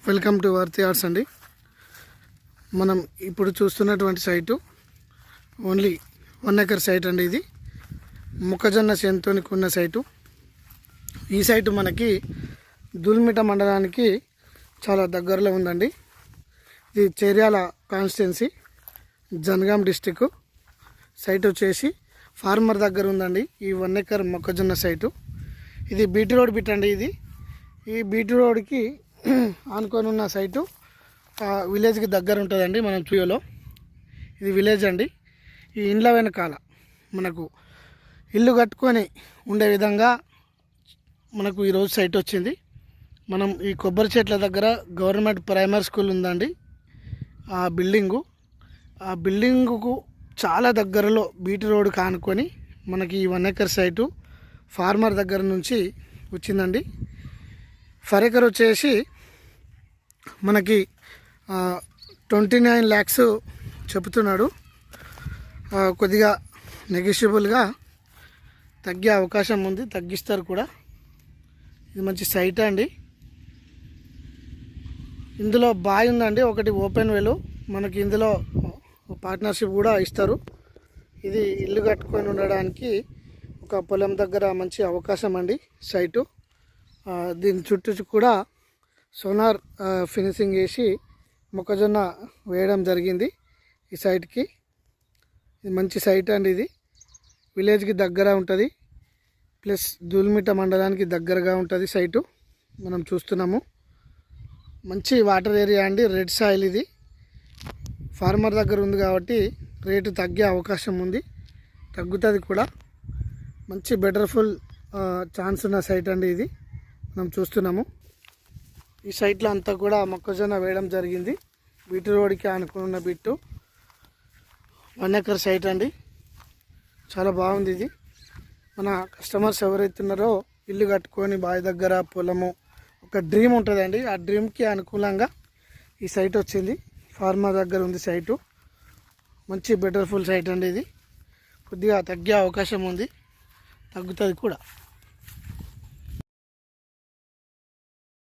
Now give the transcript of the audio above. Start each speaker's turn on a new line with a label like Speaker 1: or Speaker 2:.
Speaker 1: Welcome to వర్తి arts అండి. మనం ఇప్పుడు చూస్తున్నటువంటి సైటు ఓన్లీ 1 ఎకర్ సైట్ అండి. ఇది మొక్కజొన్న చేనుతో ఉన్న సైటు. ఈ సైటు మనకి దుల్మిట మండలానికి చాలా దగ్గరలో ఉందండి. ఇది Cheryal constituency, Jangaon district. Site వచ్చేసి ఫార్మర్ దగ్గర ఉందండి. ఈ 1 ఎకర్ మొక్కజొన్న సైటు. ఇది బీటీ రోడ్ బిట్ అండి. ఈ బీటీ రోడ్కి ఆనుకొని ఉన్న సైటు విలేజ్కి దగ్గర ఉంటుందండి. మనం చూయలో ఇది విలేజ్ అండి. ఈ ఇండ్ల వెనకాల మనకు ఇల్లు కట్టుకొని ఉండే విధంగా మనకు ఈరోజు సైట్ వచ్చింది. మనం ఈ కొబ్బరి చెట్ల దగ్గర గవర్నమెంట్ ప్రైమరీ స్కూల్ ఉందండి. ఆ బిల్డింగుకు చాలా దగ్గరలో బీటీ రోడ్ కానుకొని మనకి ఈ 1 ఎకర్ సైటు ఫార్మర్ దగ్గర నుంచి వచ్చిందండి. ఫర్ ఎకర్ వచ్చేసి మనకి 29 lakhs చెబుతున్నాడు. కొద్దిగా నెగోషియబుల్గా తగ్గే అవకాశం ఉంది, తగ్గిస్తారు కూడా. ఇది మంచి సైట్ అండి. ఇందులో బాయ్ ఉందండి, ఒకటి ఓపెన్ వెల్. మనకి ఇందులో పార్ట్నర్షిప్ కూడా ఇస్తారు. ఇది ఇల్లు కట్టుకొని ఉండడానికి ఒక పొలం దగ్గర మంచి అవకాశం అండి సైటు. దీని చుట్టూ కూడా సోనార్ ఫినిషింగ్ వేసి మొక్కజొన్న వేయడం జరిగింది ఈ సైట్కి. ఇది మంచి సైట్ అండి. ఇది విలేజ్కి దగ్గర ఉంటుంది, ప్లస్ దూల్మిట మండలానికి దగ్గరగా ఉంటుంది సైటు. మనం చూస్తున్నాము మంచి వాటర్ ఏరియా అండి. రెడ్ సాయిల్ ఇది ఫార్మర్ దగ్గర ఉంది కాబట్టి రేటు తగ్గే అవకాశం ఉంది, తగ్గుతుంది కూడా. మంచి బెటర్ఫుల్ ఛాన్స్ ఉన్న సైట్ అండి ఇది. మనం చూస్తున్నాము ఈ సైట్లో అంతా కూడా మొక్కజొన్న వేయడం జరిగింది. బీటీ రోడ్కి ఆనుకున్న బిట్టు 1 ఎకర్ సైట్ అండి. చాలా బాగుంది ఇది. మన కస్టమర్స్ ఎవరైతే ఉన్నారో ఇల్లు కట్టుకొని బావి దగ్గర పొలము, ఒక డ్రీమ్ ఉంటుందండి. ఆ డ్రీమ్కి అనుకూలంగా ఈ సైట్ వచ్చింది. ఫార్మర్ దగ్గర ఉంది సైటు. మంచి బెటర్ఫుల్ సైట్ అండి ఇది. కొద్దిగా తగ్గే అవకాశం ఉంది, తగ్గుతుంది కూడా.